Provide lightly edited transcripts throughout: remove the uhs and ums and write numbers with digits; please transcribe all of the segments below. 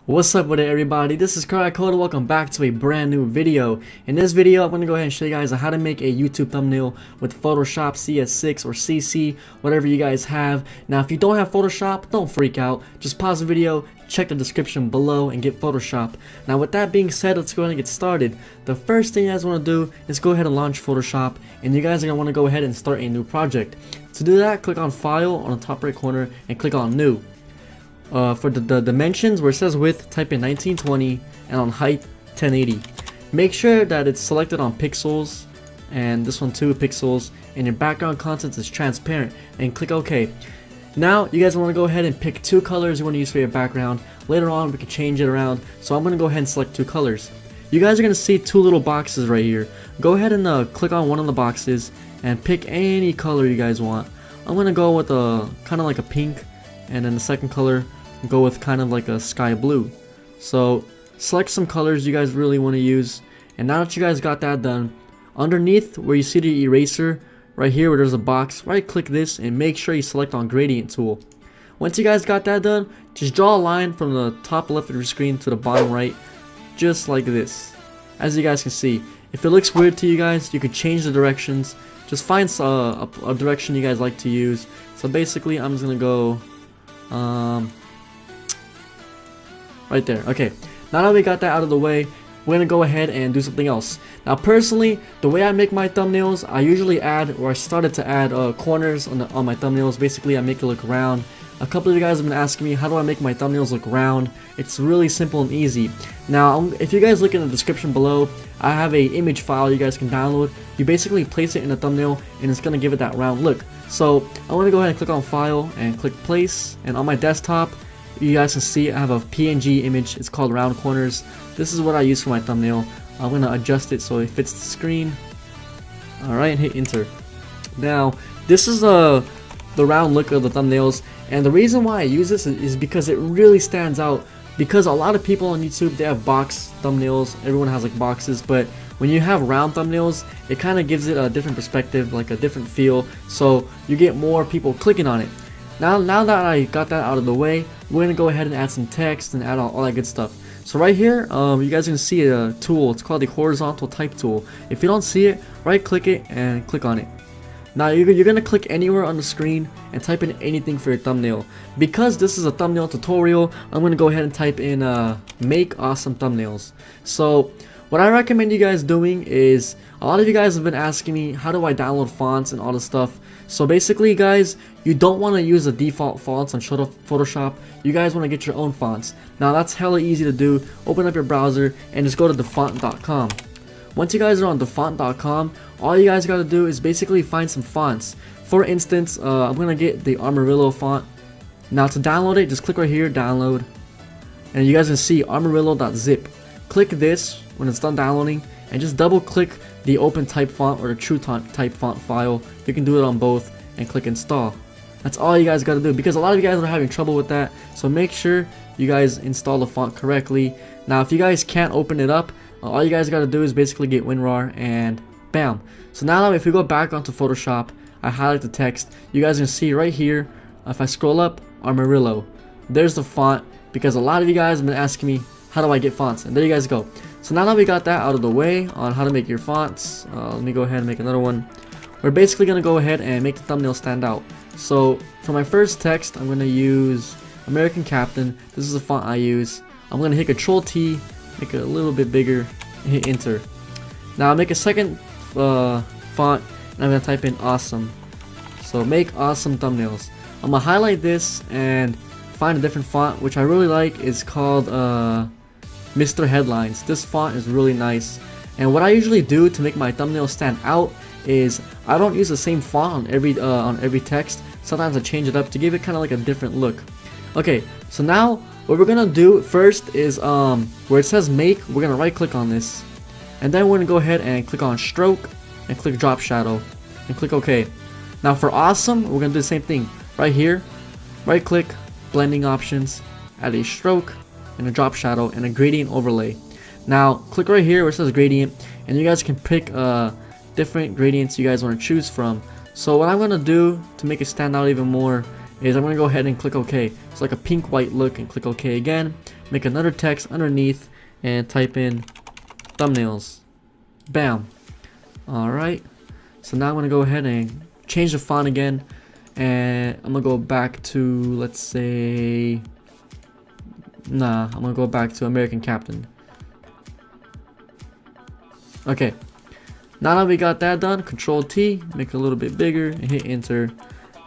What's up with it, everybody? This is Code. Welcome back to a brand new video. In this video, I'm going to go ahead and show you guys how to make a YouTube thumbnail with Photoshop, CS6, or CC, whatever you guys have. Now, if you don't have Photoshop, don't freak out. Just pause the video, check the description below, and get Photoshop. Now, with that being said, let's go ahead and get started. The first thing you guys want to do is go ahead and launch Photoshop, and you guys are going to want to go ahead and start a new project. To do that, click on File on the top right corner and click on New. For the dimensions, where it says width, type in 1920, and on height 1080. Make sure that it's selected on pixels, and this one too, pixels, and your background content is transparent, and click OK. Now you guys want to go ahead and pick two colors you want to use for your background. Later on we can change it around, so I'm going to go ahead and select two colors. You guys are going to see two little boxes right here. Go ahead and click on one of the boxes and pick any color you guys want. I'm going to go with a kind of like a pink, and then the second color go with kind of like a sky blue. So select some colors you guys really want to use, and now that you guys got that done, underneath where you see the eraser right here where there's a box, right click this and make sure you select on gradient tool. Once you guys got that done, just draw a line from the top left of your screen to the bottom right, just like this. As you guys can see, if it looks weird to you guys, you can change the directions. Just find a direction you guys like to use. So basically I'm just gonna go right there. Okay, now that we got that out of the way, we're gonna go ahead and do something else. Now personally, the way I make my thumbnails, I usually add, or I started to add corners on my thumbnails. Basically I make it look round. A couple of you guys have been asking me, how do I make my thumbnails look round? It's really simple and easy. Now if you guys look in the description below, I have a image file you guys can download. You basically place it in the thumbnail and it's gonna give it that round look. So I'm gonna go ahead and click on File and click Place, and on my desktop you guys can see I have a PNG image. It's called Round Corners. This is what I use for my thumbnail. I'm gonna adjust it so it fits the screen. Alright, hit enter. Now this is the round look of the thumbnails, and the reason why I use this is because it really stands out. Because a lot of people on YouTube, they have box thumbnails. Everyone has like boxes, but when you have round thumbnails, it kind of gives it a different perspective, like a different feel, so you get more people clicking on it. Now that I got that out of the way, we're gonna go ahead and add some text and add all that good stuff. So right here, you guys are gonna see a tool. It's called the horizontal type tool. If you don't see it, right click it and click on it. Now you're gonna click anywhere on the screen and type in anything for your thumbnail. Because this is a thumbnail tutorial, I'm gonna go ahead and type in make awesome thumbnails. So what I recommend you guys doing is, a lot of you guys have been asking me, how do I download fonts and all this stuff? So basically guys, you don't want to use the default fonts on Photoshop. You guys want to get your own fonts. Now that's hella easy to do. Open up your browser and just go to thefont.com. Once you guys are on thefont.com, all you guys got to do is basically find some fonts. For instance, I'm going to get the Amarillo font. Now to download it, just click right here, download. And you guys can see amarillo.zip. Click this when it's done downloading, and just double click the open type font or the true type font file. You can do it on both and click install. That's all you guys got to do, because a lot of you guys are having trouble with that. So make sure you guys install the font correctly. Now if you guys can't open it up, all you guys got to do is basically get WinRAR and bam. So now if we go back onto Photoshop, I highlight the text, you guys can see right here, if I scroll up, Amarillo, there's the font, because a lot of you guys have been asking me, how do I get fonts? And there you guys go. So now that we got that out of the way on how to make your fonts, let me go ahead and make another one. We're basically going to go ahead and make the thumbnail stand out. So for my first text, I'm going to use American Captain. This is the font I use. I'm going to hit Control T, make it a little bit bigger, and hit enter. Now I'll make a second font, and I'm going to type in awesome. So make awesome thumbnails. I'm going to highlight this and find a different font, which I really like. Is called Mr. Headlines. This font is really nice, and what I usually do to make my thumbnail stand out is I don't use the same font on every text. Sometimes I change it up to give it kind of like a different look. Okay, so now what we're gonna do first is where it says make, we're gonna right click on this, and then we're gonna go ahead and click on stroke and click drop shadow and click OK. Now for awesome, we're gonna do the same thing. Right here, right click, blending options, add a stroke and a drop shadow and a gradient overlay. Now click right here where it says gradient, and you guys can pick different gradients you guys want to choose from. So what I'm going to do to make it stand out even more is I'm going to go ahead and click OK. It's like a pink white look, and click OK again. make another text underneath, and type in thumbnails. Bam. Alright, so now I'm gonna go ahead and change the font again, and I'm gonna go back to, let's say, I'm gonna go back to American Captain. Okay, now that we got that done, Control T, make it a little bit bigger, and hit enter.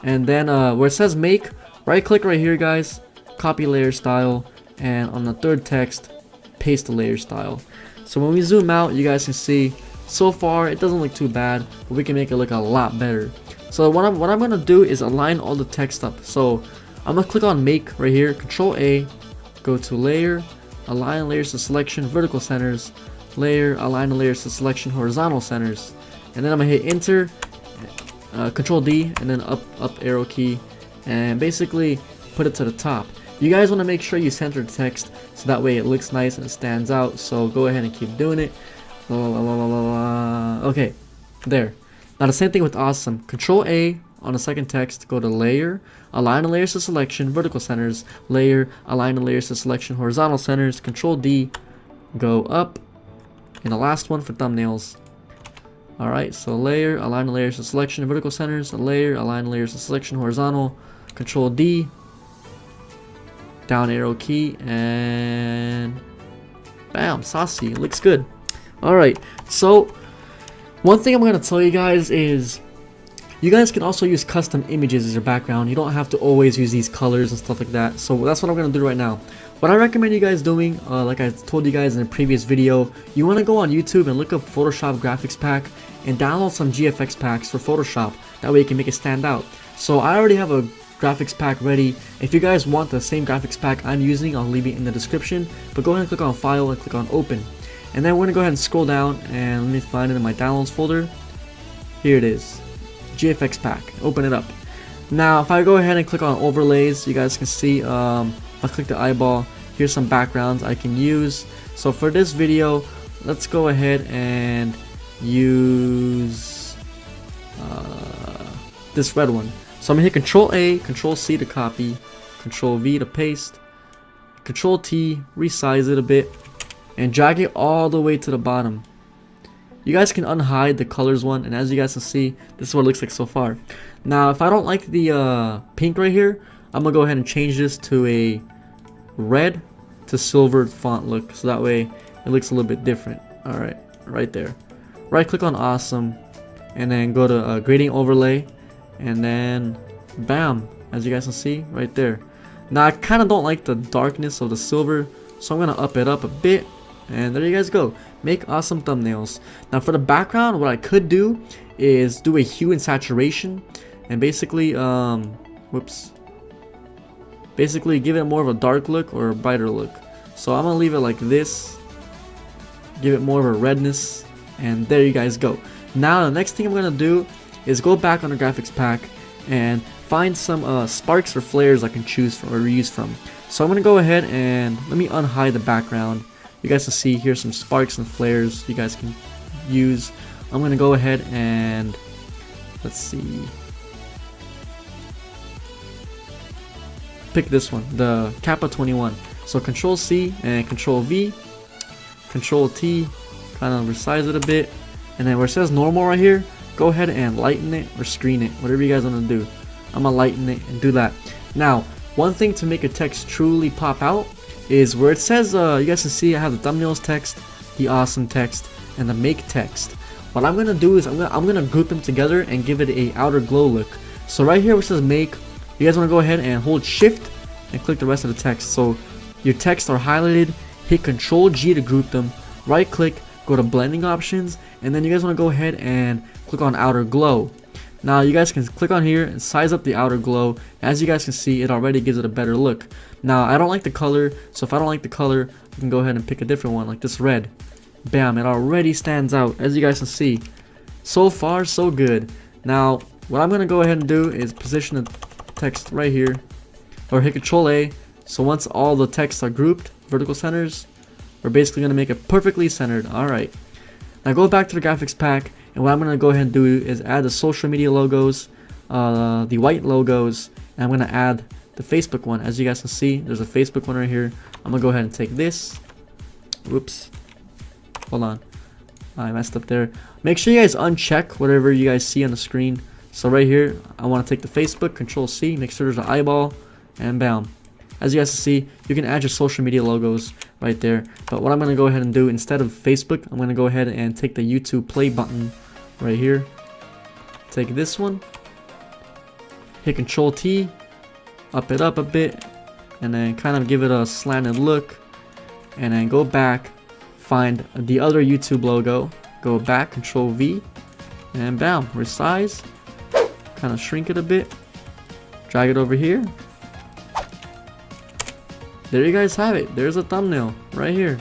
And then where it says make, right click right here, guys, copy layer style, and on the third text, paste the layer style. So when we zoom out, you guys can see, so far it doesn't look too bad, but we can make it look a lot better. So what I'm gonna do is align all the text up. So I'm gonna click on make right here, Control A, go to layer, align layers to selection, vertical centers, layer, align the layers to selection, horizontal centers, and then I'm gonna hit enter, Control D, and then up arrow key, and basically put it to the top. You guys want to make sure you center the text so that way it looks nice and it stands out. So go ahead and keep doing it. Okay, there. Now the same thing with awesome. Control A on the second text, go to layer, align the layers to selection, vertical centers, layer, align the layers to selection, horizontal centers, Control D, go up, and the last one for thumbnails. Alright, so layer, align the layers to selection, vertical centers, layer, align the layers to selection, horizontal, Control D, down arrow key, and bam, saucy, it looks good. Alright, so one thing I'm going to tell you guys is you guys can also use custom images as your background. You don't have to always use these colors and stuff like that. So that's what I'm going to do right now. What I recommend you guys doing, like I told you guys in a previous video, you want to go on YouTube and look up Photoshop graphics pack and download some GFX packs for Photoshop. That way you can make it stand out. So I already have a graphics pack ready. If you guys want the same graphics pack I'm using, I'll leave it in the description. But go ahead and click on File and click on Open. And then we're going to go ahead and scroll down and let me find it in my downloads folder. Here it is. GFX pack. Open it up. Now if I go ahead and click on overlays, you guys can see if I click the eyeball, here's some backgrounds I can use. So for this video, let's go ahead and use this red one. So I'm gonna hit Control A, Control C to copy, Control V to paste, Control T, resize it a bit, and drag it all the way to the bottom. You guys can unhide the colors one, and as you guys can see, this is what it looks like so far. Now if I don't like the pink right here, I'm gonna go ahead and change this to a red to silver font look, so that way it looks a little bit different. Alright, right there. Right click on awesome, and then go to gradient overlay, and then bam, as you guys can see right there. Now I kind of don't like the darkness of the silver, so I'm gonna up it up a bit, and there you guys go. Make awesome thumbnails. Now for the background, what I could do is do a hue and saturation, and basically basically give it more of a dark look or a brighter look. So I'm gonna leave it like this, give it more of a redness, and there you guys go. Now the next thing I'm gonna do is go back on the graphics pack and find some sparks or flares I can choose from or reuse from. So I'm gonna go ahead and let me unhide the background. You guys can see here's some sparks and flares you guys can use. I'm gonna go ahead and let's see, pick this one, the Kappa 21. So Control C and Control V, Control T, kind of resize it a bit, and then where it says normal right here, go ahead and lighten it or screen it, whatever you guys want to do. I'm gonna lighten it and do that. Now one thing to make your text truly pop out is where it says, you guys can see I have the thumbnails text, the awesome text, and the make text. What I'm gonna do is I'm gonna group them together and give it a outer glow look. So right here where it says make, you guys wanna go ahead and hold shift and click the rest of the text. So your texts are highlighted, hit Control G to group them, right click, go to blending options, and then you guys wanna go ahead and click on outer glow. Now you guys can click on here and size up the outer glow. As you guys can see, it already gives it a better look. Now I don't like the color, so if I don't like the color, you can go ahead and pick a different one like this red. Bam, it already stands out, as you guys can see. So far so good. Now what I'm gonna go ahead and do is position the text right here, or hit Control A. So once all the texts are grouped, vertical centers, we're basically gonna make it perfectly centered. Alright, now go back to the graphics pack, and what I'm gonna go ahead and do is add the social media logos, the white logos, and I'm gonna add the Facebook one. As you guys can see, there's a Facebook one right here. I'm gonna go ahead and take this. Whoops, hold on, I messed up there. Make sure you guys uncheck whatever you guys see on the screen. So right here, I want to take the Facebook, Control C, make sure there's an eyeball, and bam. As you guys can see, you can add your social media logos right there. But what I'm going to go ahead and do, instead of Facebook, I'm going to go ahead and take the YouTube play button right here. Take this one, hit Control T, up it up a bit, and then kind of give it a slanted look. And then go back, find the other YouTube logo, go back, Control V, and bam, resize. Kind of shrink it a bit, drag it over here. There you guys have it. There's a thumbnail right here.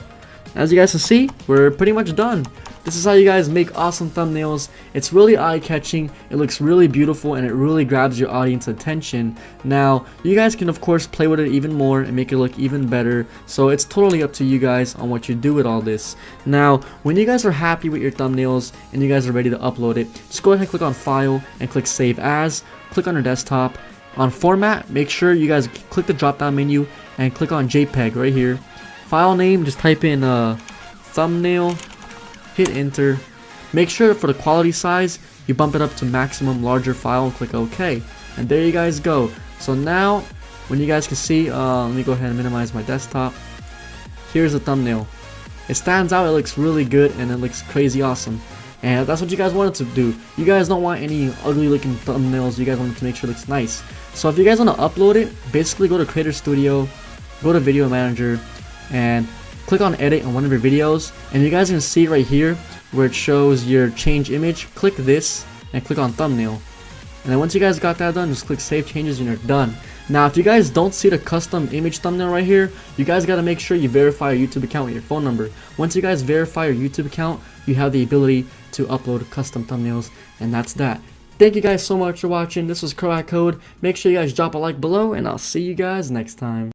As you guys can see, we're pretty much done. This is how you guys make awesome thumbnails. It's really eye-catching, it looks really beautiful, and it really grabs your audience attention. Now, you guys can of course play with it even more and make it look even better, so it's totally up to you guys on what you do with all this. Now, when you guys are happy with your thumbnails and you guys are ready to upload it, just go ahead and click on File and click Save As, click on your desktop. On Format, make sure you guys click the drop down menu and click on JPEG right here. File name, just type in thumbnail, hit enter. Make sure for the quality size you bump it up to maximum larger file and click OK, and there you guys go. So now when you guys can see, let me go ahead and minimize my desktop. Here's the thumbnail. It stands out, it looks really good, and it looks crazy awesome, and that's what you guys wanted to do. You guys don't want any ugly looking thumbnails, you guys want to make sure it looks nice. So if you guys want to upload it, basically go to Creator Studio, go to Video Manager, and click on Edit on one of your videos, and you guys can see right here where it shows your change image. Click this and click on thumbnail, and then once you guys got that done, just click Save Changes and you're done. Now if you guys don't see the custom image thumbnail right here, you guys got to make sure you verify your YouTube account with your phone number. Once you guys verify your YouTube account, you have the ability to upload custom thumbnails, and that's that. Thank you guys so much for watching. This was Crack Code. Make sure you guys drop a like below, and I'll see you guys next time.